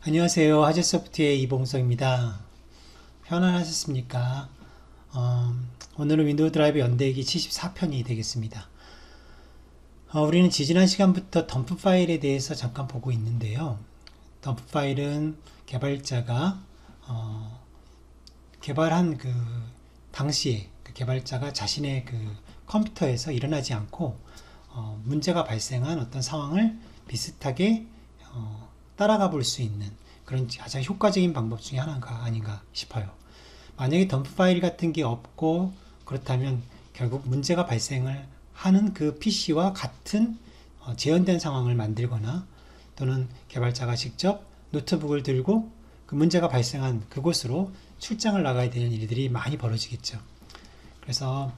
안녕하세요. 하재소프트의 이봉성입니다. 편안하셨습니까? 오늘은 윈도우 드라이브 연대기 74편이 되겠습니다. 우리는 지지난 시간부터 덤프 파일에 대해서 잠깐 보고 있는데요. 덤프 파일은 개발자가 개발한 그 당시에 그 개발자가 자신의 그 컴퓨터에서 일어나지 않고 문제가 발생한 어떤 상황을 비슷하게 따라가 볼 수 있는 그런 가장 효과적인 방법 중에 하나가 아닌가 싶어요. 만약에 덤프 파일 같은 게 없고 그렇다면 결국 문제가 발생을 하는 그 PC와 같은 재현된 상황을 만들거나 또는 개발자가 직접 노트북을 들고 그 문제가 발생한 그곳으로 출장을 나가야 되는 일들이 많이 벌어지겠죠. 그래서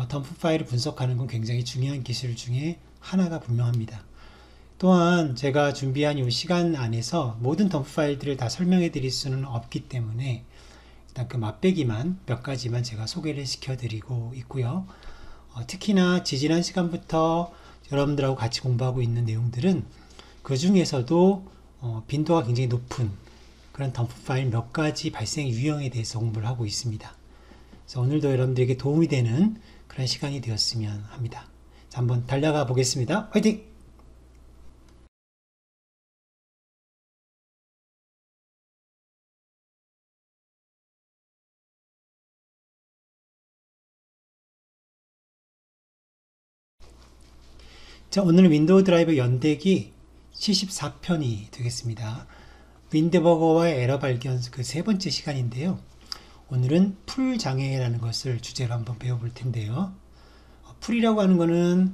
덤프 파일을 분석하는 건 굉장히 중요한 기술 중에 하나가 분명합니다. 또한 제가 준비한 이 시간 안에서 모든 덤프 파일들을 다 설명해 드릴 수는 없기 때문에 일단 그 맛배기만 몇 가지만 제가 소개를 시켜 드리고 있고요. 특히나 지지난 시간부터 여러분들하고 같이 공부하고 있는 내용들은 그 중에서도 빈도가 굉장히 높은 그런 덤프 파일 몇 가지 발생 유형에 대해서 공부를 하고 있습니다. 그래서 오늘도 여러분들에게 도움이 되는 그런 시간이 되었으면 합니다. 자, 한번 달려가 보겠습니다. 화이팅! 자, 오늘 윈도우 드라이브 연대기 74편이 되겠습니다. 윈드버거와의 에러 발견 그 세 번째 시간인데요. 오늘은 풀 장애라는 것을 주제로 한번 배워볼 텐데요. 풀이라고 하는 거는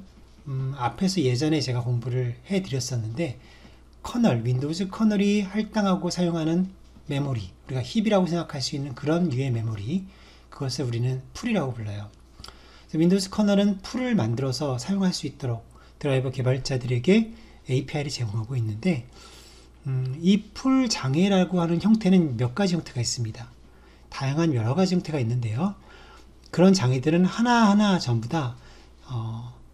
앞에서 예전에 제가 공부를 해드렸었는데 커널, 윈도우즈 커널이 할당하고 사용하는 메모리, 우리가 힙이라고 생각할 수 있는 그런 류의 메모리, 그것을 우리는 풀이라고 불러요. 윈도우즈 커널은 풀을 만들어서 사용할 수 있도록 드라이버 개발자들에게 API를 제공하고 있는데 이 풀 장애라고 하는 형태는 몇 가지 형태가 있습니다. 다양한 여러 가지 형태가 있는데요. 그런 장애들은 하나하나 전부 다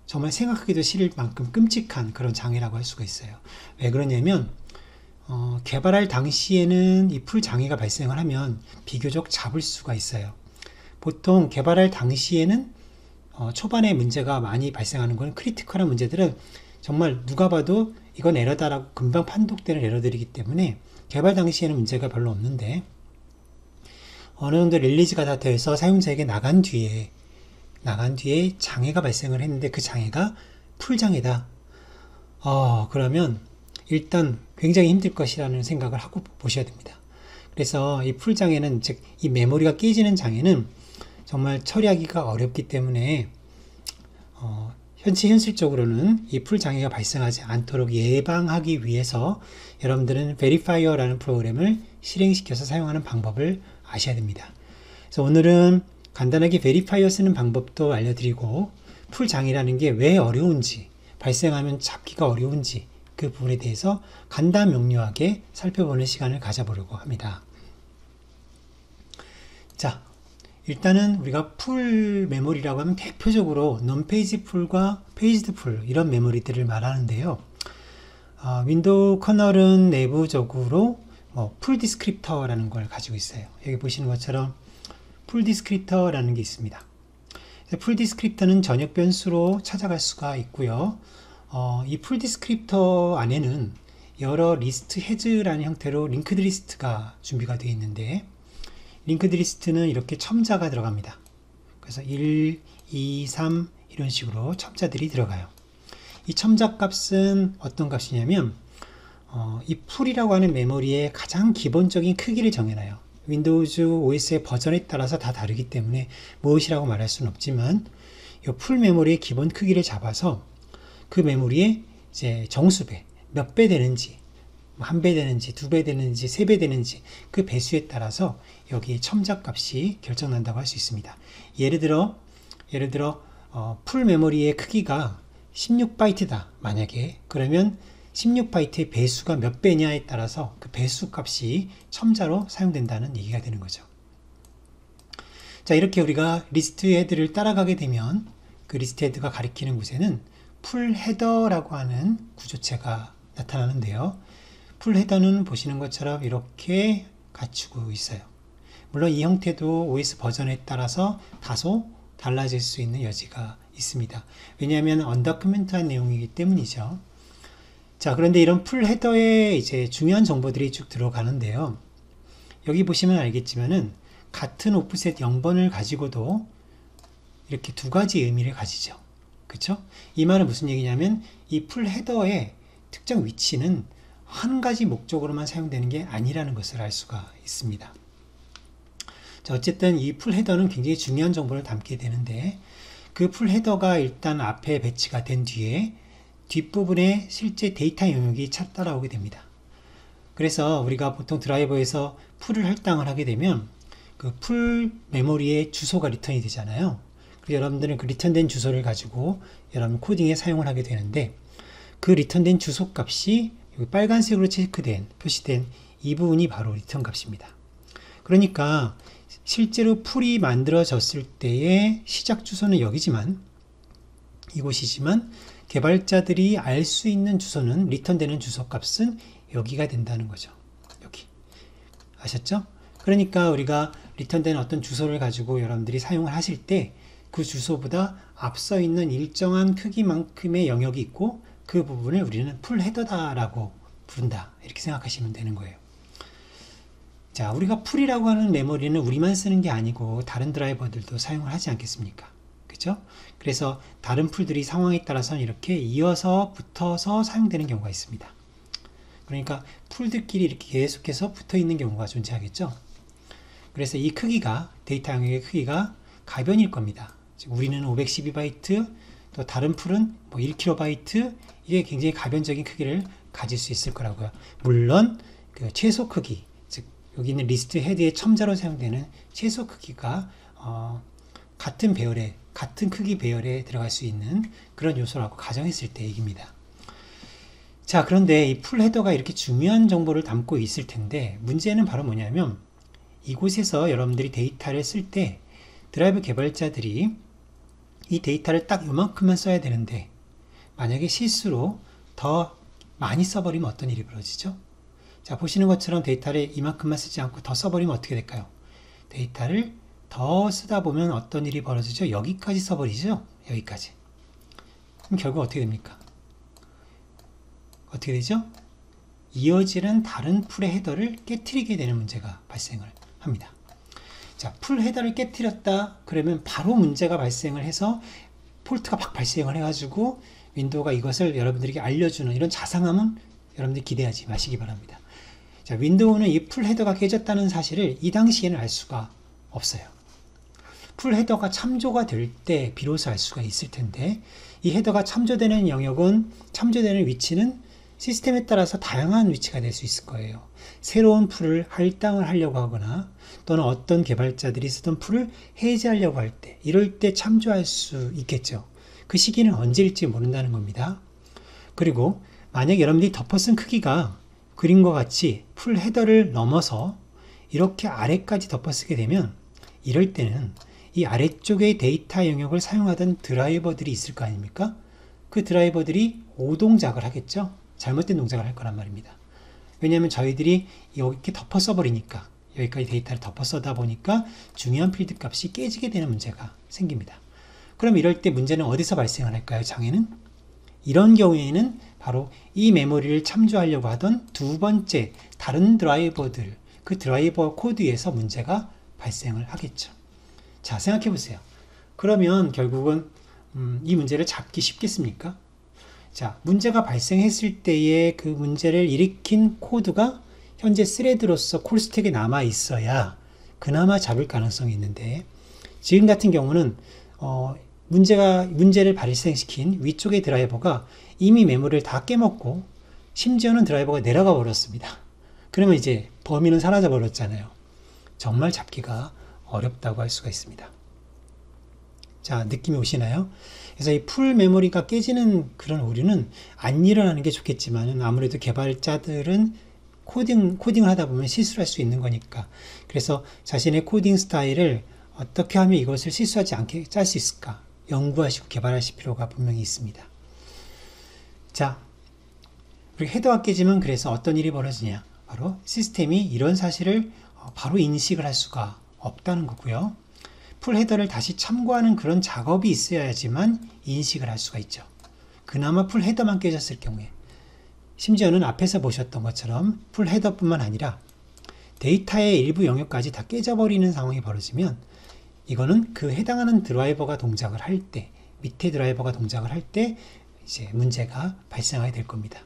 정말 생각하기도 싫을 만큼 끔찍한 그런 장애라고 할 수가 있어요. 왜 그러냐면 개발할 당시에는 이 풀 장애가 발생을 하면 비교적 잡을 수가 있어요. 보통 개발할 당시에는 초반에 문제가 많이 발생하는 건 크리티컬한 문제들은 정말 누가 봐도 이건 에러다라고 금방 판독되는 에러들이기 때문에 개발 당시에는 문제가 별로 없는데 어느 정도 릴리즈가 다 돼서 사용자에게 나간 뒤에 장애가 발생을 했는데 그 장애가 풀장애다. 그러면 일단 굉장히 힘들 것이라는 생각을 하고 보셔야 됩니다. 그래서 이 풀장애는 즉 이 메모리가 깨지는 장애는 정말 처리하기가 어렵기 때문에 현실적으로는 이 풀 장애가 발생하지 않도록 예방하기 위해서 여러분들은 베리파이어라는 프로그램을 실행시켜서 사용하는 방법을 아셔야 됩니다. 그래서 오늘은 간단하게 베리파이어 쓰는 방법도 알려드리고 풀 장애라는 게 왜 어려운지, 발생하면 잡기가 어려운지 그 부분에 대해서 간단 명료하게 살펴보는 시간을 가져보려고 합니다. 자, 일단은 우리가 풀 메모리라고 하면 대표적으로 non-페이지 풀과 페이지드 풀 이런 메모리들을 말하는데요. 윈도우 커널은 내부적으로 풀 디스크립터라는 걸 가지고 있어요. 여기 보시는 것처럼 풀 디스크립터라는 게 있습니다. 풀 디스크립터는 전역 변수로 찾아갈 수가 있고요. 이 풀 디스크립터 안에는 여러 리스트 헤즈라는 형태로 링크드 리스트가 준비가 되어 있는데 링크드 리스트는 이렇게 첨자가 들어갑니다. 그래서 1, 2, 3 이런 식으로 첨자들이 들어가요. 이 첨자 값은 어떤 값이냐면 이 풀이라고 하는 메모리의 가장 기본적인 크기를 정해놔요. 윈도우즈 OS의 버전에 따라서 다 다르기 때문에 무엇이라고 말할 수는 없지만 이 풀 메모리의 기본 크기를 잡아서 그 메모리의 이제 정수배, 몇 배 되는지, 한 배 되는지, 두 배 되는지, 세 배 되는지 그 배수에 따라서 여기 첨자 값이 결정난다고 할 수 있습니다. 예를 들어 풀 메모리의 크기가 16바이트다 만약에 그러면 16바이트의 배수가 몇 배냐에 따라서 그 배수 값이 첨자로 사용된다는 얘기가 되는 거죠. 자, 이렇게 우리가 리스트 헤드를 따라가게 되면 그 리스트 헤드가 가리키는 곳에는 풀 헤더라고 하는 구조체가 나타나는데요. 풀 헤더는 보시는 것처럼 이렇게 갖추고 있어요. 물론 이 형태도 OS 버전에 따라서 다소 달라질 수 있는 여지가 있습니다. 왜냐하면 언더커멘트한 내용이기 때문이죠. 자, 그런데 이런 풀 헤더에 이제 중요한 정보들이 쭉 들어가는데요. 여기 보시면 알겠지만은 같은 오프셋 0번을 가지고도 이렇게 두 가지 의미를 가지죠. 그쵸? 이 말은 무슨 얘기냐면 이 풀 헤더의 특정 위치는 한 가지 목적으로만 사용되는 게 아니라는 것을 알 수가 있습니다. 자, 어쨌든 이 풀 헤더는 굉장히 중요한 정보를 담게 되는데 그 풀 헤더가 일단 앞에 배치가 된 뒤에 뒷부분에 실제 데이터 영역이 따라오게 됩니다. 그래서 우리가 보통 드라이버에서 풀을 할당을 하게 되면 그 풀 메모리의 주소가 리턴이 되잖아요. 그래서 여러분들은 그 리턴된 주소를 가지고 여러분 코딩에 사용을 하게 되는데 그 리턴된 주소 값이 여기 빨간색으로 표시된 이 부분이 바로 리턴 값입니다. 그러니까 실제로 풀이 만들어졌을 때의 시작 주소는 여기지만 이곳이지만 개발자들이 알 수 있는 주소는 리턴되는 주소 값은 여기가 된다는 거죠. 여기 아셨죠? 그러니까 우리가 리턴된 어떤 주소를 가지고 여러분들이 사용을 하실 때 그 주소보다 앞서 있는 일정한 크기만큼의 영역이 있고 그 부분을 우리는 풀 헤더다라고 부른다. 이렇게 생각하시면 되는 거예요. 자, 우리가 풀이라고 하는 메모리는 우리만 쓰는 게 아니고 다른 드라이버들도 사용을 하지 않겠습니까? 그죠? 그래서 다른 풀들이 상황에 따라서는 이렇게 이어서 붙어서 사용되는 경우가 있습니다. 그러니까 풀들끼리 이렇게 계속해서 붙어 있는 경우가 존재하겠죠. 그래서 이 크기가 데이터 영역의 크기가 가변일 겁니다. 즉 우리는 512바이트, 또 다른 풀은 뭐 1KB, 이게 굉장히 가변적인 크기를 가질 수 있을 거라고요. 물론 그 최소 크기, 즉 여기 있는 리스트 헤드의 첨자로 사용되는 최소 크기가 같은 배열에, 같은 크기 배열에 들어갈 수 있는 그런 요소라고 가정했을 때 얘기입니다. 자, 그런데 이 풀 헤더가 이렇게 중요한 정보를 담고 있을 텐데 문제는 바로 뭐냐면 이곳에서 여러분들이 데이터를 쓸 때 드라이브 개발자들이 이 데이터를 딱 요만큼만 써야 되는데 만약에 실수로 더 많이 써버리면 어떤 일이 벌어지죠? 자, 보시는 것처럼 데이터를 이만큼만 쓰지 않고 더 써버리면 어떻게 될까요? 데이터를 더 쓰다 보면 어떤 일이 벌어지죠? 여기까지 써버리죠? 여기까지. 그럼 결국 어떻게 됩니까? 어떻게 되죠? 이어지는 다른 풀의 헤더를 깨트리게 되는 문제가 발생을 합니다. 자, 풀 헤더를 깨트렸다 그러면 바로 문제가 발생을 해서 폴트가 막 발생을 해가지고 윈도우가 이것을 여러분들에게 알려주는 이런 자상함은 여러분들이 기대하지 마시기 바랍니다. 자, 윈도우는 이 풀 헤더가 깨졌다는 사실을 이 당시에는 알 수가 없어요. 풀 헤더가 참조가 될 때 비로소 알 수가 있을 텐데 이 헤더가 참조되는 영역은, 참조되는 위치는 시스템에 따라서 다양한 위치가 될 수 있을 거예요. 새로운 풀을 할당을 하려고 하거나 또는 어떤 개발자들이 쓰던 풀을 해제하려고 할 때, 이럴 때 참조할 수 있겠죠. 그 시기는 언제일지 모른다는 겁니다. 그리고 만약 여러분들이 덮어쓴 크기가 그림과 같이 풀 헤더를 넘어서 이렇게 아래까지 덮어쓰게 되면 이럴 때는 이 아래쪽의 데이터 영역을 사용하던 드라이버들이 있을 거 아닙니까? 그 드라이버들이 오동작을 하겠죠. 잘못된 동작을 할 거란 말입니다. 왜냐하면 저희들이 이렇게 덮어 써버리니까, 여기까지 데이터를 덮어 써다 보니까 중요한 필드 값이 깨지게 되는 문제가 생깁니다. 그럼 이럴 때 문제는 어디서 발생을 할까요? 장애는? 이런 경우에는 바로 이 메모리를 참조하려고 하던 두 번째 다른 드라이버들, 그 드라이버 코드에서 문제가 발생을 하겠죠. 자, 생각해 보세요. 그러면 결국은 이 문제를 잡기 쉽겠습니까? 자, 문제가 발생했을 때의 그 문제를 일으킨 코드가 현재 스레드로서 콜스택에 남아 있어야 그나마 잡을 가능성이 있는데, 지금 같은 경우는 문제를 발생시킨 위쪽의 드라이버가 이미 메모리를 다 깨먹고 심지어는 드라이버가 내려가 버렸습니다. 그러면 이제 범위는 사라져 버렸잖아요. 정말 잡기가 어렵다고 할 수가 있습니다. 자, 느낌이 오시나요? 그래서 이 풀 메모리가 깨지는 그런 오류는 안 일어나는 게 좋겠지만 아무래도 개발자들은 코딩을 하다 보면 실수를 할 수 있는 거니까, 그래서 자신의 코딩 스타일을 어떻게 하면 이것을 실수하지 않게 짤 수 있을까 연구하시고 개발하실 필요가 분명히 있습니다. 자, 그리고 헤더가 깨지면 그래서 어떤 일이 벌어지냐? 바로 시스템이 이런 사실을 바로 인식을 할 수가 없다는 거고요. 풀 헤더를 다시 참고하는 그런 작업이 있어야지만 인식을 할 수가 있죠. 그나마 풀 헤더만 깨졌을 경우에, 심지어는 앞에서 보셨던 것처럼 풀 헤더뿐만 아니라 데이터의 일부 영역까지 다 깨져버리는 상황이 벌어지면 이거는 그 해당하는 드라이버가 동작을 할 때, 밑에 드라이버가 동작을 할 때 이제 문제가 발생하게 될 겁니다.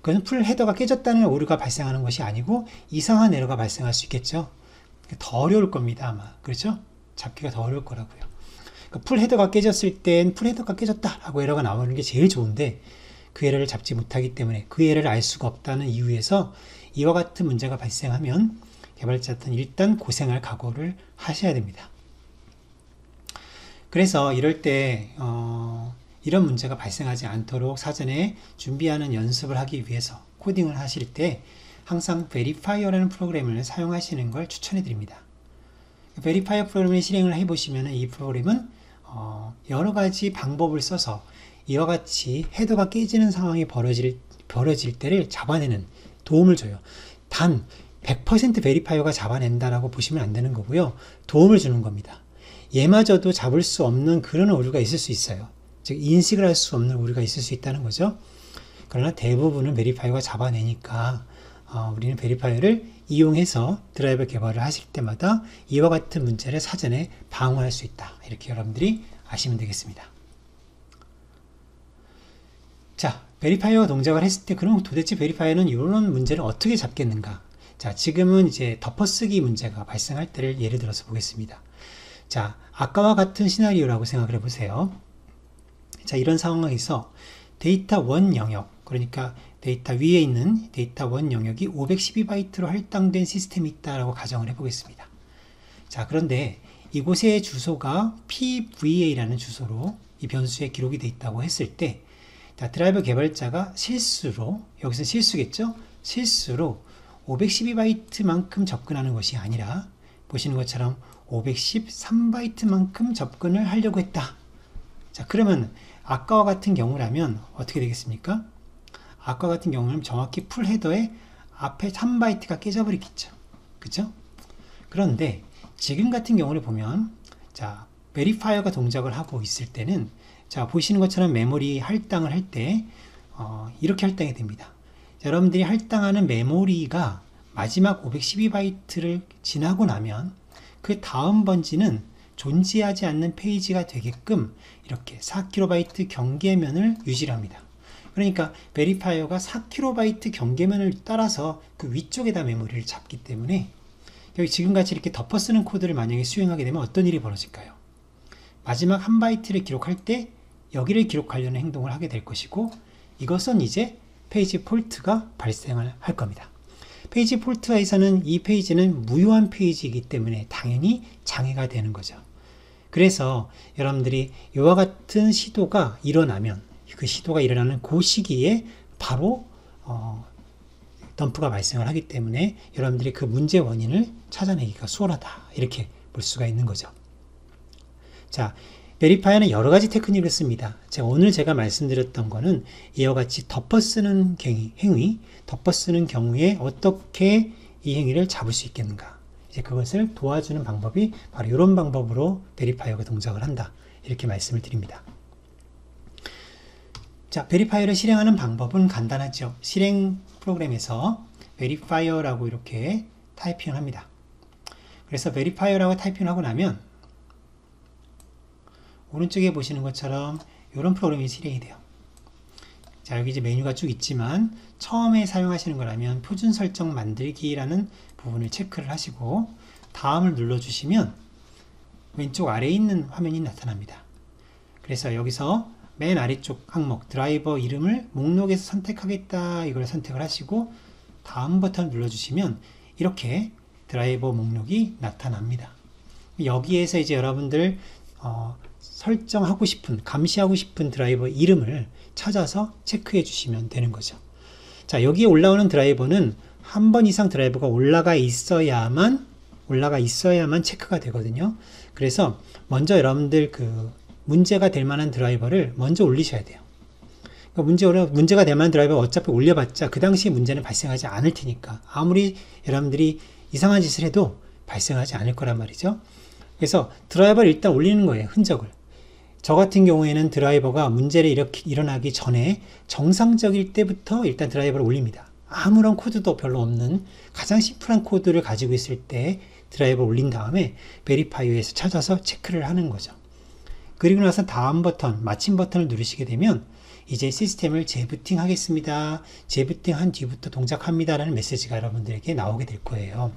그건 풀 헤더가 깨졌다는 오류가 발생하는 것이 아니고 이상한 에러가 발생할 수 있겠죠. 더 어려울 겁니다, 아마. 그렇죠? 잡기가 더 어려울 거라고요. 그러니까 풀 헤더가 깨졌을 땐 풀 헤더가 깨졌다 라고 에러가 나오는 게 제일 좋은데 그 에러를 잡지 못하기 때문에 그 에러를 알 수가 없다는 이유에서 이와 같은 문제가 발생하면 개발자들은 일단 고생할 각오를 하셔야 됩니다. 그래서 이럴 때 이런 문제가 발생하지 않도록 사전에 준비하는 연습을 하기 위해서 코딩을 하실 때 항상 베리파이어라는 프로그램을 사용하시는 걸 추천해 드립니다. 베리파이어 프로그램을 실행을 해 보시면 이 프로그램은 여러 가지 방법을 써서 이와 같이 헤더가 깨지는 상황이 벌어질 때를 잡아내는 도움을 줘요. 단 100% 베리파이어가 잡아낸다라고 보시면 안 되는 거고요. 도움을 주는 겁니다. 얘마저도 잡을 수 없는 그런 오류가 있을 수 있어요. 즉 인식을 할 수 없는 오류가 있을 수 있다는 거죠. 그러나 대부분은 베리파이어가 잡아내니까 우리는 베리파이어를 이용해서 드라이버 개발을 하실 때마다 이와 같은 문제를 사전에 방어할 수 있다. 이렇게 여러분들이 아시면 되겠습니다. 자, 베리파이어가 동작을 했을 때 그럼 도대체 베리파이어는 이런 문제를 어떻게 잡겠는가? 자, 지금은 이제 덮어쓰기 문제가 발생할 때를 예를 들어서 보겠습니다. 자, 아까와 같은 시나리오라고 생각을 해보세요. 자, 이런 상황에서 데이터 1 영역, 그러니까 데이터 위에 있는 데이터 1 영역이 512바이트로 할당된 시스템이 있다라고 가정을 해보겠습니다. 자, 그런데 이곳의 주소가 PVA라는 주소로 이 변수에 기록이 되어 있다고 했을 때, 자, 드라이버 개발자가 실수로, 여기서 실수겠죠? 실수로 512바이트만큼 접근하는 것이 아니라 보시는 것처럼 513바이트만큼 접근을 하려고 했다. 자, 그러면 아까와 같은 경우라면 어떻게 되겠습니까? 아까 같은 경우는 정확히 풀 헤더의 앞에 3바이트가 깨져버리겠죠. 그죠? 그런데 지금 같은 경우를 보면, 자, 베리파이어가 동작을 하고 있을 때는, 자, 보시는 것처럼 메모리 할당을 할 때 이렇게 할당이 됩니다. 자, 여러분들이 할당하는 메모리가 마지막 512바이트를 지나고 나면 그 다음 번지는 존재하지 않는 페이지가 되게끔 이렇게 4KB 경계면을 유지합니다. 그러니까 베리파이어가 4KB 경계면을 따라서 그 위쪽에다 메모리를 잡기 때문에 여기 지금같이 이렇게 덮어쓰는 코드를 만약에 수행하게 되면 어떤 일이 벌어질까요? 마지막 한 바이트를 기록할 때 여기를 기록하려는 행동을 하게 될 것이고, 이것은 이제 페이지 폴트가 발생을 할 겁니다. 페이지 폴트에서는 이 페이지는 무효한 페이지이기 때문에 당연히 장애가 되는 거죠. 그래서 여러분들이 이와 같은 시도가 일어나면, 그 시도가 일어나는 그 시기에 바로 덤프가 발생을 하기 때문에 여러분들이 그 문제 원인을 찾아내기가 수월하다, 이렇게 볼 수가 있는 거죠. 자, 베리파이어는 여러 가지 테크닉을 씁니다. 오늘 제가 말씀드렸던 거는 이와 같이 덮어쓰는 행위, 덮어쓰는 경우에 어떻게 이 행위를 잡을 수 있겠는가, 이제 그것을 도와주는 방법이 바로 이런 방법으로 베리파이어가 동작을 한다, 이렇게 말씀을 드립니다. 자, 베리파이어를 실행하는 방법은 간단하죠. 실행 프로그램에서 베리파이어라고 이렇게 타이핑을 합니다. 그래서 베리파이어라고 타이핑을 하고 나면 오른쪽에 보시는 것처럼 이런 프로그램이 실행이 돼요. 자, 여기 이제 메뉴가 쭉 있지만 처음에 사용하시는 거라면 표준 설정 만들기라는 부분을 체크를 하시고 다음을 눌러주시면 왼쪽 아래에 있는 화면이 나타납니다. 그래서 여기서 맨 아래쪽 항목 드라이버 이름을 목록에서 선택하겠다, 이걸 선택을 하시고 다음 버튼을 눌러주시면 이렇게 드라이버 목록이 나타납니다. 여기에서 이제 여러분들 설정하고 싶은, 감시하고 싶은 드라이버 이름을 찾아서 체크해 주시면 되는 거죠. 자, 여기에 올라오는 드라이버는 한 번 이상 드라이버가 올라가 있어야만 체크가 되거든요. 그래서 먼저 여러분들 그 문제가 될 만한 드라이버를 먼저 올리셔야 돼요. 문제가 될 만한 드라이버 어차피 올려봤자 그 당시에 문제는 발생하지 않을 테니까 아무리 여러분들이 이상한 짓을 해도 발생하지 않을 거란 말이죠. 그래서 드라이버를 일단 올리는 거예요. 흔적을. 저 같은 경우에는 드라이버가 문제를 일어나기 전에 정상적일 때부터 일단 드라이버를 올립니다. 아무런 코드도 별로 없는 가장 심플한 코드를 가지고 있을 때 드라이버를 올린 다음에 베리파이어에서 찾아서 체크를 하는 거죠. 그리고 나서 다음 버튼, 마침 버튼을 누르시게 되면 이제 시스템을 재부팅 하겠습니다. 재부팅 한 뒤부터 동작합니다. 라는 메시지가 여러분들에게 나오게 될 거예요.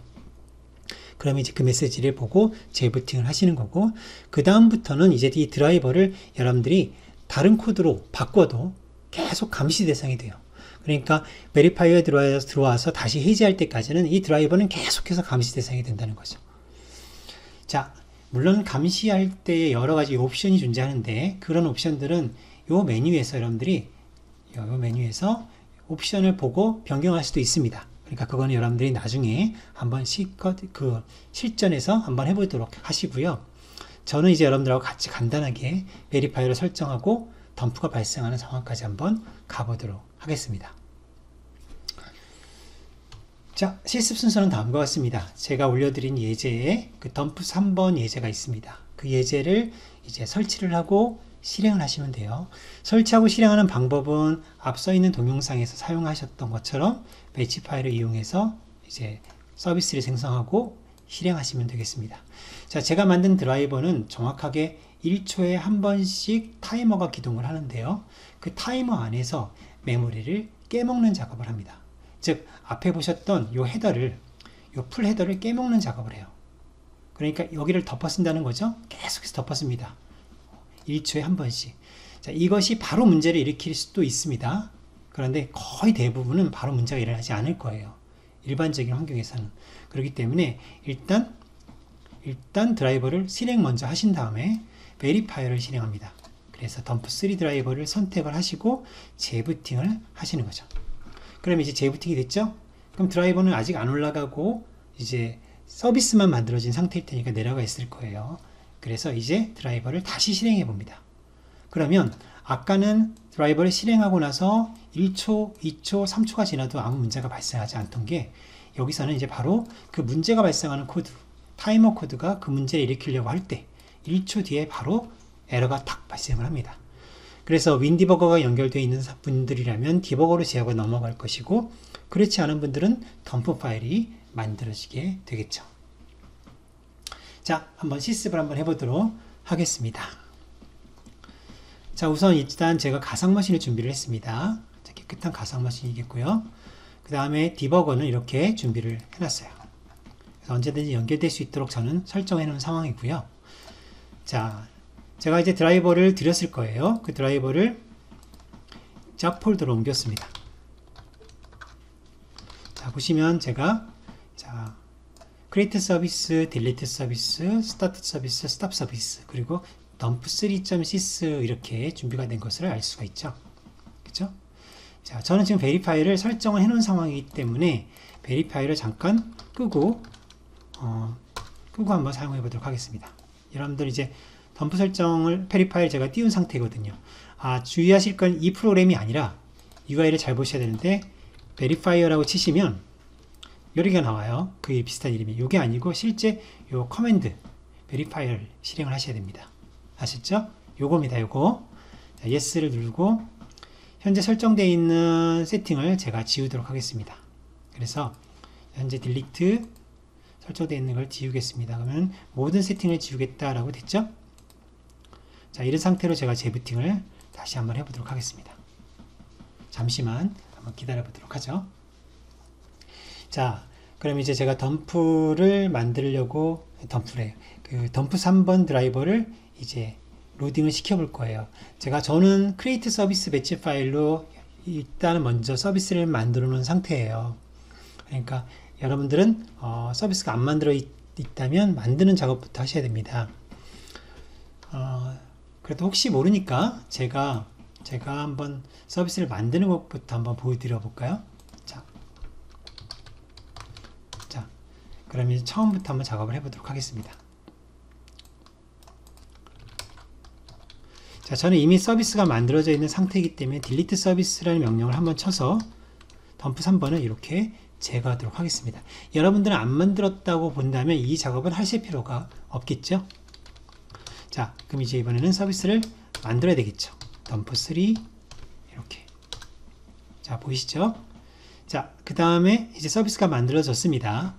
그러면 이제 그 메시지를 보고 재부팅을 하시는 거고, 그 다음부터는 이제 이 드라이버를 여러분들이 다른 코드로 바꿔도 계속 감시 대상이 돼요. 그러니까 베리파이어에 들어와서 다시 해제할 때까지는 이 드라이버는 계속해서 감시 대상이 된다는 거죠. 자, 물론 감시할 때 여러 가지 옵션이 존재하는데 그런 옵션들은 요 메뉴에서 여러분들이 요 메뉴에서 옵션을 보고 변경할 수도 있습니다. 그러니까 그거는 여러분들이 나중에 한번 실전에서 한번 해보도록 하시고요. 저는 이제 여러분들하고 같이 간단하게 베리파이어를 설정하고 덤프가 발생하는 상황까지 한번 가보도록 하겠습니다. 자, 실습 순서는 다음과 같습니다. 제가 올려드린 예제에 그 덤프 3번 예제가 있습니다. 그 예제를 이제 설치를 하고 실행을 하시면 돼요. 설치하고 실행하는 방법은 앞서 있는 동영상에서 사용하셨던 것처럼 배치 파일을 이용해서 이제 서비스를 생성하고 실행하시면 되겠습니다. 자, 제가 만든 드라이버는 정확하게 1초에 한 번씩 타이머가 기동을 하는데요. 그 타이머 안에서 메모리를 깨먹는 작업을 합니다. 즉, 앞에 보셨던 요 헤더를, 요 풀 헤더를 깨먹는 작업을 해요. 그러니까 여기를 덮어 쓴다는 거죠. 계속해서 덮어 씁니다. 1초에 한 번씩. 자, 이것이 바로 문제를 일으킬 수도 있습니다. 그런데 거의 대부분은 바로 문제가 일어나지 않을 거예요. 일반적인 환경에서는. 그렇기 때문에 일단 드라이버를 실행 먼저 하신 다음에 베리파이어를 실행합니다. 그래서 덤프3 드라이버를 선택을 하시고 재부팅을 하시는 거죠. 그럼 이제 재부팅이 됐죠? 그럼 드라이버는 아직 안 올라가고 이제 서비스만 만들어진 상태일 테니까 내려가 있을 거예요. 그래서 이제 드라이버를 다시 실행해 봅니다. 그러면 아까는 드라이버를 실행하고 나서 1초, 2초, 3초가 지나도 아무 문제가 발생하지 않던 게 여기서는 이제 바로 그 문제가 발생하는 코드, 타이머 코드가 그 문제를 일으키려고 할 때 1초 뒤에 바로 에러가 탁 발생을 합니다. 그래서 윈디버거가 연결되어 있는 분들이라면 디버거로 제어가 넘어갈 것이고, 그렇지 않은 분들은 덤프 파일이 만들어지게 되겠죠. 자, 한번 실습을 한번 해보도록 하겠습니다. 자, 우선 일단 제가 가상머신을 준비를 했습니다. 자, 깨끗한 가상머신이겠고요. 그 다음에 디버거는 이렇게 준비를 해놨어요. 그래서 언제든지 연결될 수 있도록 저는 설정해 놓은 상황이고요. 자, 제가 이제 드라이버를 드렸을 거예요. 그 드라이버를 잡 폴더로 옮겼습니다. 자, 보시면 제가 크리에이트 서비스, 딜리트 서비스, 스타트 서비스, 스탑 서비스, 그리고 덤프 3.sys 이렇게 준비가 된 것을 알 수가 있죠. 그렇죠? 자, 저는 지금 베리파이를 설정을 해 놓은 상황이기 때문에 베리파이를 잠깐 끄고 한번 사용해 보도록 하겠습니다. 여러분들 이제 덤프 설정을 베리파이를 제가 띄운 상태거든요. 주의하실 건 이 프로그램이 아니라 UI를 잘 보셔야 되는데, 베리파이어라고 치시면 여기가 나와요. 그 비슷한 이름이. 이게 아니고 실제 요 커맨드 베리파이어를 실행을 하셔야 됩니다. 아셨죠? 요겁니다. 요거. 자, yes를 누르고 현재 설정되어 있는 세팅을 제가 지우도록 하겠습니다. 그래서 현재 딜리트 설정되어 있는 걸 지우겠습니다. 그러면 모든 세팅을 지우겠다라고 됐죠? 자, 이런 상태로 제가 재부팅을 다시 한번 해보도록 하겠습니다. 잠시만 한번 기다려 보도록 하죠. 자, 그럼 이제 제가 덤프를 만들려고, 그 덤프 3번 드라이버를 이제 로딩을 시켜 볼 거예요. 저는 크리에이트 서비스 배치 파일로 일단은 먼저 서비스를 만들어 놓은 상태예요. 그러니까 여러분들은 서비스가 안 만들어 있다면 만드는 작업부터 하셔야 됩니다. 그래도 혹시 모르니까 제가 한번 서비스를 만드는 것부터 한번 보여드려 볼까요? 자, 그러면 처음부터 한번 작업을 해보도록 하겠습니다. 자, 저는 이미 서비스가 만들어져 있는 상태이기 때문에 delete 서비스라는 명령을 한번 쳐서 덤프 3번을 이렇게 제거하도록 하겠습니다. 여러분들은 안 만들었다고 본다면 이 작업은 하실 필요가 없겠죠? 자, 그럼 이제 이번에는 서비스를 만들어야 되겠죠. 덤프 3 이렇게. 자, 보이시죠? 자, 그 다음에 이제 서비스가 만들어졌습니다.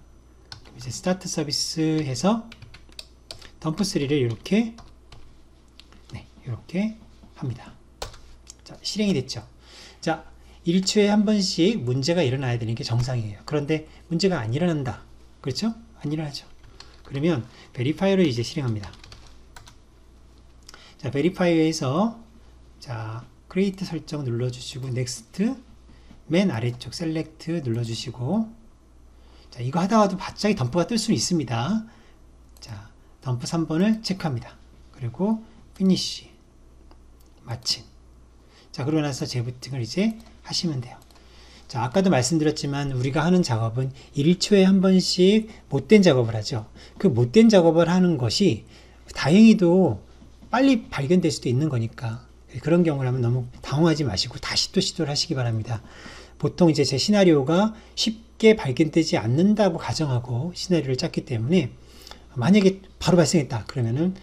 그럼 이제 스타트 서비스 해서 덤프 3를 이렇게 이렇게 합니다. 자, 실행이 됐죠. 자, 1초에 한 번씩 문제가 일어나야 되는 게 정상이에요. 그런데 문제가 안 일어난다. 그렇죠? 안 일어나죠. 그러면 베리파이어를 이제 실행합니다. 자, 베리파이어에서 자, 크리에이트 설정 눌러주시고 넥스트 맨 아래쪽 셀렉트 눌러주시고 자, 이거 하다가도 갑자기 덤프가 뜰 수는 있습니다. 자, 덤프 3번을 체크합니다. 그리고 피니쉬 마침. 자, 그러고 나서 재부팅을 이제 하시면 돼요. 자, 아까도 말씀드렸지만 우리가 하는 작업은 1초에 한 번씩 못된 작업을 하죠. 그 못된 작업을 하는 것이 다행히도 빨리 발견될 수도 있는 거니까 그런 경우를 하면 너무 당황하지 마시고 다시 또 시도를 하시기 바랍니다. 보통 이제 제 시나리오가 쉽게 발견되지 않는다고 가정하고 시나리오를 짰기 때문에 만약에 바로 발생했다 그러면은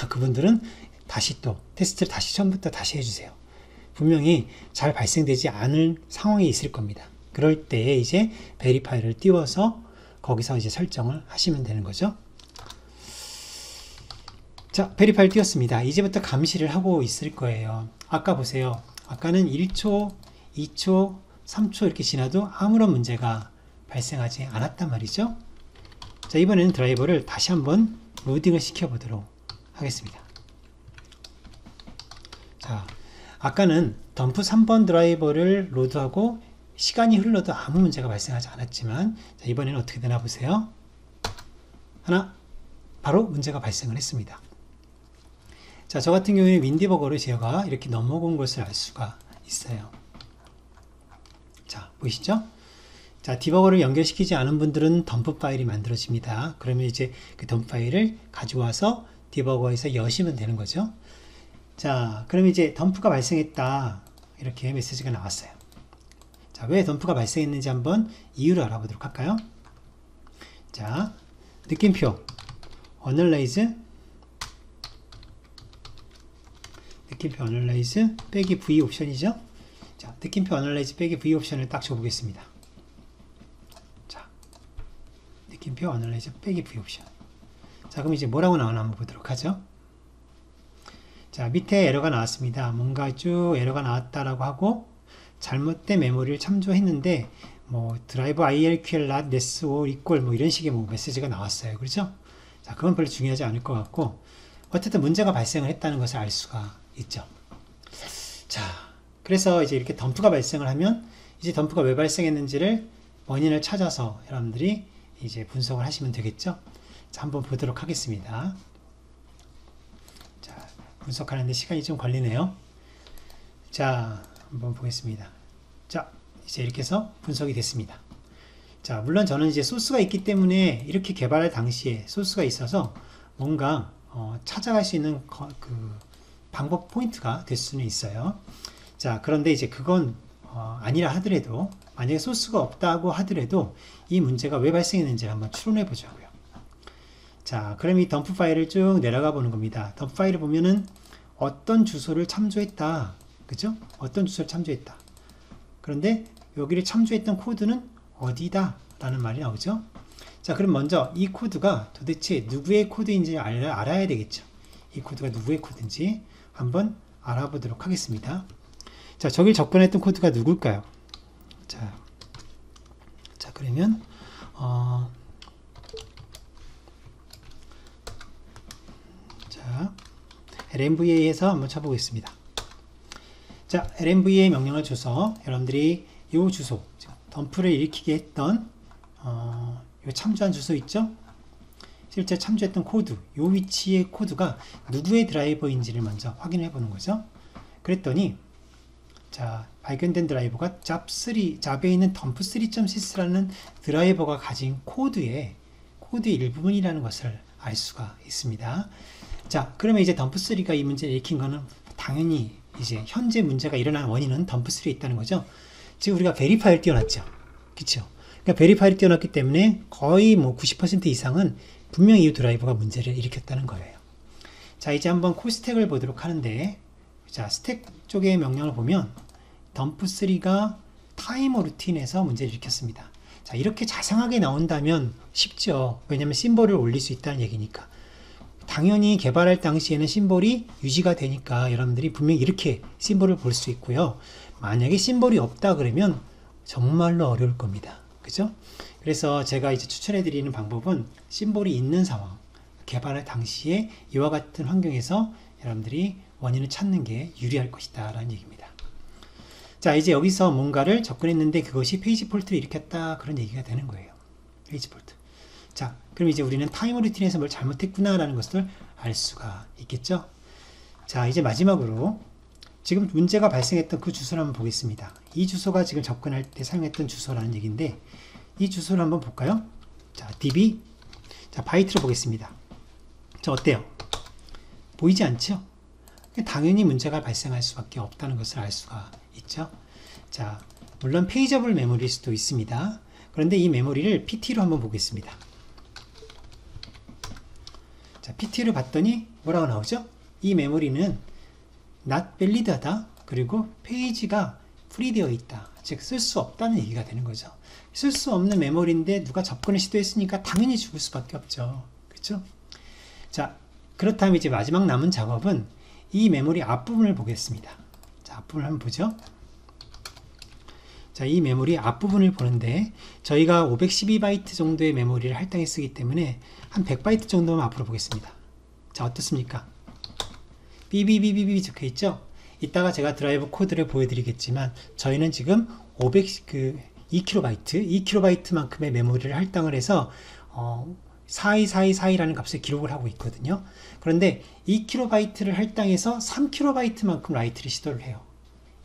그분들은 다시 또 테스트를 다시 처음부터 다시 해주세요. 분명히 잘 발생되지 않을 상황이 있을 겁니다. 그럴 때에 이제 베리파이를 띄워서 거기서 이제 설정을 하시면 되는 거죠. 자, 베리파이를 띄웠습니다. 이제부터 감시를 하고 있을 거예요. 아까 보세요. 아까는 1초, 2초, 3초 이렇게 지나도 아무런 문제가 발생하지 않았단 말이죠. 자, 이번에는 드라이버를 다시 한번 로딩을 시켜 보도록 하겠습니다. 자, 아까는 덤프 3번 드라이버를 로드하고 시간이 흘러도 아무 문제가 발생하지 않았지만 자, 이번에는 어떻게 되나 보세요. 하나, 바로 문제가 발생을 했습니다. 자, 저 같은 경우에 윈디버거를 제가 이렇게 넘어온 것을 알 수가 있어요. 자, 보이시죠? 자, 디버거를 연결시키지 않은 분들은 덤프 파일이 만들어집니다. 그러면 이제 그 덤프 파일을 가져와서 디버거에서 여시면 되는 거죠. 자, 그럼 이제 덤프가 발생했다. 이렇게 메시지가 나왔어요. 자, 왜 덤프가 발생했는지 한번 이유를 알아보도록 할까요? 자, 느낌표 어널라이즈 느낌표 어널라이즈 빼기 V 옵션이죠. 자, 느낌표 어널라이즈 빼기 V 옵션을 딱 줘보겠습니다. 자, 느낌표 어널라이즈 빼기 V 옵션. 자, 그럼 이제 뭐라고 나오나 한번 보도록 하죠. 자, 밑에 에러가 나왔습니다. 뭔가 쭉 에러가 나왔다라고 하고 잘못된 메모리를 참조했는데 뭐 드라이버 IRQL not less or equal 뭐 이런 식의 뭐 메시지가 나왔어요. 그렇죠? 자, 그건 별로 중요하지 않을 것 같고 어쨌든 문제가 발생을 했다는 것을 알 수가 있죠. 자, 그래서 이제 이렇게 덤프가 발생을 하면 이제 덤프가 왜 발생했는지를 원인을 찾아서 여러분들이 이제 분석을 하시면 되겠죠. 자, 한번 보도록 하겠습니다. 자, 분석하는데 시간이 좀 걸리네요. 자, 한번 보겠습니다. 자, 이제 이렇게 해서 분석이 됐습니다. 자, 물론 저는 이제 소스가 있기 때문에 이렇게 개발할 당시에 소스가 있어서 뭔가 찾아갈 수 있는 그 방법 포인트가 될 수는 있어요. 자, 그런데 이제 그건 아니라 하더라도 만약에 소스가 없다고 하더라도 이 문제가 왜 발생했는지를 한번 추론해 보자고요. 자, 그럼 이 덤프 파일을 쭉 내려가 보는 겁니다. 덤프 파일을 보면은 어떤 주소를 참조했다. 그죠? 어떤 주소를 참조했다. 그런데 여기를 참조했던 코드는 어디다 라는 말이 나오죠. 자, 그럼 먼저 이 코드가 도대체 누구의 코드인지 알아야 되겠죠. 이 코드가 누구의 코드인지 한번 알아보도록 하겠습니다. 자, 저길 접근했던 코드가 누굴까요? 자, 그러면 자, lmva에서 한번 쳐보겠습니다. 자, lmva 명령을 줘서 여러분들이 이 주소, 덤프를 일으키게 했던 요 참조한 주소 있죠? 실제 참조했던 코드, 요 위치의 코드가 누구의 드라이버인지를 먼저 확인해 보는 거죠. 그랬더니 자, 발견된 드라이버가 잡에 있는 덤프3.sys라는 드라이버가 가진 코드의 일부분이라는 것을 알 수가 있습니다. 자, 그러면 이제 덤프3가 이 문제를 읽힌 거는 당연히 이제 현재 문제가 일어난 원인은 덤프3에 있다는 거죠. 지금 우리가 베리파이를 띄워놨죠. 그쵸? 그러니까 베리파이를 띄워놨기 때문에 거의 뭐 90% 이상은 분명히 이 드라이버가 문제를 일으켰다는 거예요. 자, 이제 한번 콜 스택을 보도록 하는데, 자, 스택 쪽의 명령을 보면 덤프3가 타이머 루틴에서 문제를 일으켰습니다. 자, 이렇게 자세하게 나온다면 쉽죠. 왜냐면 심볼을 올릴 수 있다는 얘기니까. 당연히 개발할 당시에는 심볼이 유지가 되니까 여러분들이 분명히 이렇게 심볼을 볼 수 있고요. 만약에 심볼이 없다 그러면 정말로 어려울 겁니다. 그죠? 그래서 제가 이제 추천해 드리는 방법은 심볼이 있는 상황, 개발할 당시에 이와 같은 환경에서 여러분들이 원인을 찾는 게 유리할 것이다 라는 얘기입니다. 자, 이제 여기서 뭔가를 접근했는데 그것이 페이지 폴트를 일으켰다, 그런 얘기가 되는 거예요. 페이지 폴트. 자, 그럼 이제 우리는 타이머 루틴에서 뭘 잘못했구나 라는 것을 알 수가 있겠죠. 자, 이제 마지막으로 지금 문제가 발생했던 그 주소를 한번 보겠습니다. 이 주소가 지금 접근할 때 사용했던 주소라는 얘기인데, 이 주소를 한번 볼까요? 자, db, 자, 바이트로 보겠습니다. 자, 어때요? 보이지 않죠? 당연히 문제가 발생할 수밖에 없다는 것을 알 수가 있죠. 자, 물론 페이저블 메모리일 수도 있습니다. 그런데 이 메모리를 PT로 한번 보겠습니다. 자, PT를 봤더니 뭐라고 나오죠? 이 메모리는 not valid 하다, 그리고 페이지가 프리되어 있다, 즉 쓸 수 없다는 얘기가 되는 거죠. 쓸 수 없는 메모리인데 누가 접근을 시도했으니까 당연히 죽을 수밖에 없죠. 그렇죠? 자, 그렇다면 이제 마지막 남은 작업은 이 메모리 앞부분을 보겠습니다. 자, 앞부분을 한번 보죠. 자, 이 메모리 앞부분을 보는데 저희가 512바이트 정도의 메모리를 할당에 쓰기 때문에 한 100바이트 정도만 앞으로 보겠습니다. 자, 어떻습니까? 삐비비비비 적혀 있죠? 이따가 제가 드라이브 코드를 보여드리겠지만 저희는 지금 2KB 만큼의 메모리를 할당을 해서 42424라는 값을 기록을 하고 있거든요. 그런데 2KB를 할당해서 3KB만큼 라이트를 시도를 해요.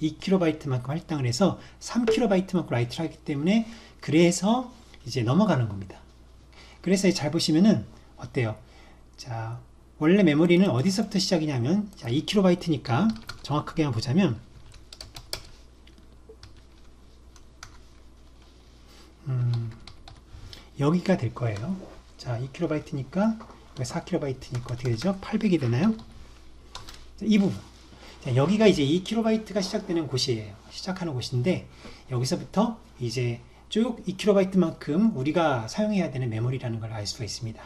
2KB만큼 할당을 해서 3KB만큼 라이트를 하기 때문에 그래서 이제 넘어가는 겁니다. 그래서 잘 보시면은 어때요? 자, 원래 메모리는 어디서부터 시작이냐면, 자, 2KB니까 정확하게만 보자면 여기가 될 거예요. 자, 2KB니까 4KB니까 어떻게 되죠? 800이 되나요? 자, 이 부분. 자, 여기가 이제 2KB가 시작되는 곳이에요. 시작하는 곳인데 여기서부터 이제 쭉 2KB만큼 우리가 사용해야 되는 메모리라는 걸 알 수가 있습니다.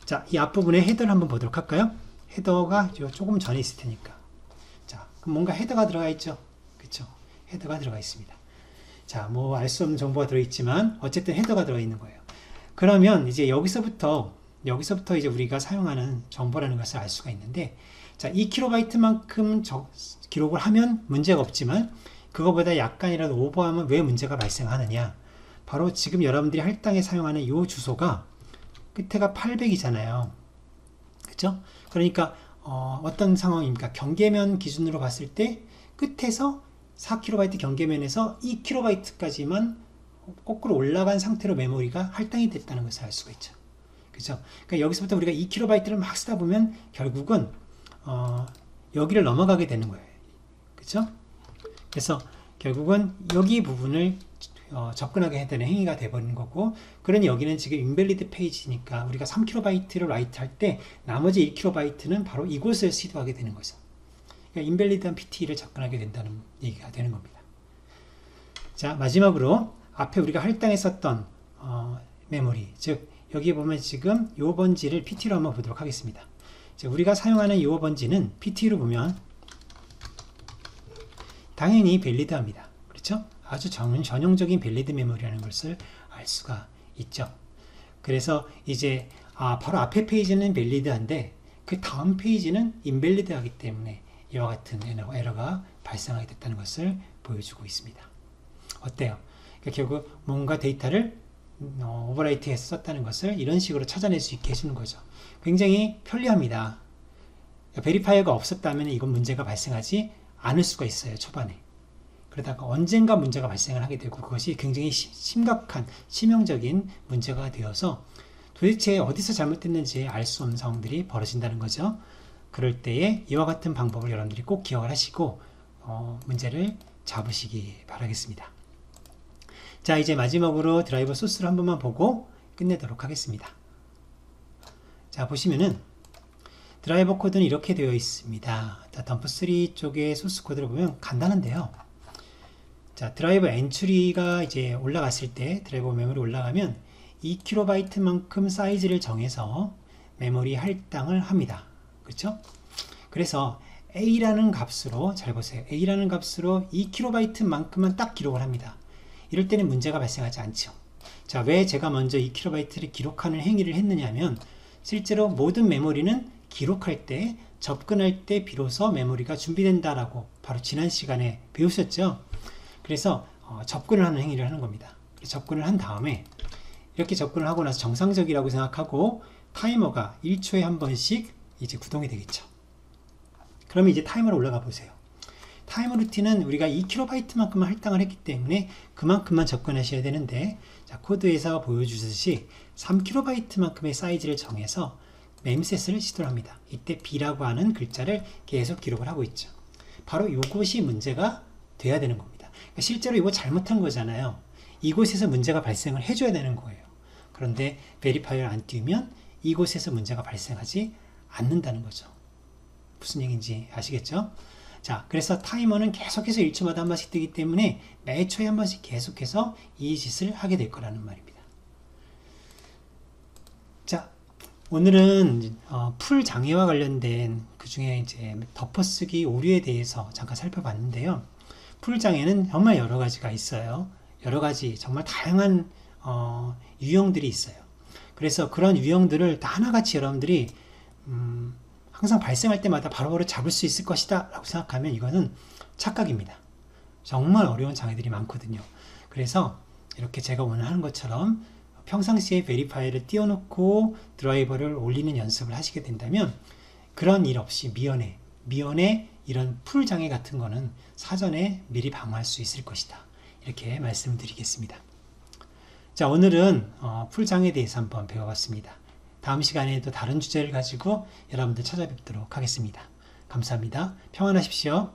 자, 이 앞부분에 헤더를 한번 보도록 할까요? 헤더가 조금 전에 있을 테니까. 자, 그럼 뭔가 헤더가 들어가 있죠? 그쵸? 헤더가 들어가 있습니다. 자, 뭐 알 수 없는 정보가 들어있지만 어쨌든 헤더가 들어가 있는 거예요. 그러면 이제 여기서부터 이제 우리가 사용하는 정보라는 것을 알 수가 있는데, 자, 2KB만큼 기록을 하면 문제가 없지만 그거보다 약간이라도 오버하면 왜 문제가 발생하느냐? 바로 지금 여러분들이 할당에 사용하는 이 주소가 끝에가 800이잖아요. 그쵸? 그러니까 어떤 상황입니까? 경계면 기준으로 봤을 때 끝에서 4KB 경계면에서 2KB까지만 거꾸로 올라간 상태로 메모리가 할당이 됐다는 것을 알 수가 있죠. 그죠? 그러니까 여기서부터 우리가 2KB를 막 쓰다 보면 결국은 여기를 넘어가게 되는 거예요. 그죠? 그래서 결국은 여기 부분을 접근하게 해야 되는 행위가 되어버리는 거고, 그러니 여기는 지금 인밸리드 페이지니까 우리가 3KB를 라이트 할 때 나머지 1KB는 바로 이곳을 시도하게 되는 거죠. 그러니까 인밸리드한 PT를 접근하게 된다는 얘기가 되는 겁니다. 자, 마지막으로 앞에 우리가 할당했었던 메모리, 즉 여기 보면 지금 요 번지를 PT로 한번 보도록 하겠습니다. 자, 우리가 사용하는 요 번지는 PT로 보면 당연히 밸리드합니다. 그렇죠? 아주 전형적인 밸리드 메모리라는 것을 알 수가 있죠. 그래서 이제 바로 앞에 페이지는 밸리드한데 그 다음 페이지는 인밸리드하기 때문에 이와 같은 에러가 발생하게 됐다는 것을 보여주고 있습니다. 어때요? 그러니까 결국 뭔가 데이터를 오버라이트해서 썼다는 것을 이런 식으로 찾아낼 수 있게 해주는 거죠. 굉장히 편리합니다. 베리파이어가 없었다면 이건 문제가 발생하지 않을 수가 있어요. 초반에. 그러다가 언젠가 문제가 발생을 하게 되고 그것이 굉장히 심각한 치명적인 문제가 되어서 도대체 어디서 잘못됐는지 알 수 없는 상황들이 벌어진다는 거죠. 그럴 때에 이와 같은 방법을 여러분들이 꼭 기억을 하시고 문제를 잡으시기 바라겠습니다. 자, 이제 마지막으로 드라이버 소스를 한 번만 보고 끝내도록 하겠습니다. 자, 보시면은 드라이버 코드는 이렇게 되어 있습니다. 자, 덤프3 쪽의 소스 코드를 보면 간단한데요. 자, 드라이버 엔트리가 이제 올라갔을 때 드라이버 메모리 올라가면 2kb만큼 사이즈를 정해서 메모리 할당을 합니다. 그렇죠? 그래서 A라는 값으로, 잘 보세요. A라는 값으로 2kb만큼만 딱 기록을 합니다. 이럴 때는 문제가 발생하지 않죠. 자, 왜 제가 먼저 2kb를 기록하는 행위를 했느냐 하면 실제로 모든 메모리는 기록할 때, 접근할 때 비로소 메모리가 준비된다라고 바로 지난 시간에 배우셨죠? 그래서 접근을 하는 행위를 하는 겁니다. 접근을 한 다음에 이렇게 접근을 하고 나서 정상적이라고 생각하고 타이머가 1초에 한 번씩 이제 구동이 되겠죠. 그러면 이제 타이머로 올라가 보세요. 타이머 루틴은 우리가 2kb만큼만 할당을 했기 때문에 그만큼만 접근하셔야 되는데, 자, 코드에서 보여주듯이 3kb만큼의 사이즈를 정해서 memset을 시도를 합니다. 이때 B라고 하는 글자를 계속 기록을 하고 있죠. 바로 이것이 문제가 돼야 되는 겁니다. 그러니까 실제로 이거 잘못한 거잖아요. 이곳에서 문제가 발생을 해줘야 되는 거예요. 그런데 베리파이어를 안 띄우면 이곳에서 문제가 발생하지 않는다는 거죠. 무슨 얘기인지 아시겠죠? 자, 그래서 타이머는 계속해서 1초마다 한 번씩 뜨기 때문에 매 초에 한 번씩 계속해서 이 짓을 하게 될 거라는 말입니다. 자, 오늘은 풀 장애와 관련된 그 중에 이제 덮어쓰기 오류에 대해서 잠깐 살펴봤는데요. 풀 장애는 정말 여러 가지가 있어요. 여러 가지 정말 다양한 유형들이 있어요. 그래서 그런 유형들을 다 하나같이 여러분들이 항상 발생할 때마다 바로바로 잡을 수 있을 것이다 라고 생각하면 이거는 착각입니다. 정말 어려운 장애들이 많거든요. 그래서 이렇게 제가 오늘 하는 것처럼 평상시에 베리파이어를 띄워놓고 드라이버를 올리는 연습을 하시게 된다면 그런 일 없이 미연에 이런 풀 장애 같은 거는 사전에 미리 방어할 수 있을 것이다. 이렇게 말씀드리겠습니다. 자, 오늘은 풀 장애에 대해서 한번 배워봤습니다. 다음 시간에 또 다른 주제를 가지고 여러분들 찾아뵙도록 하겠습니다. 감사합니다. 평안하십시오.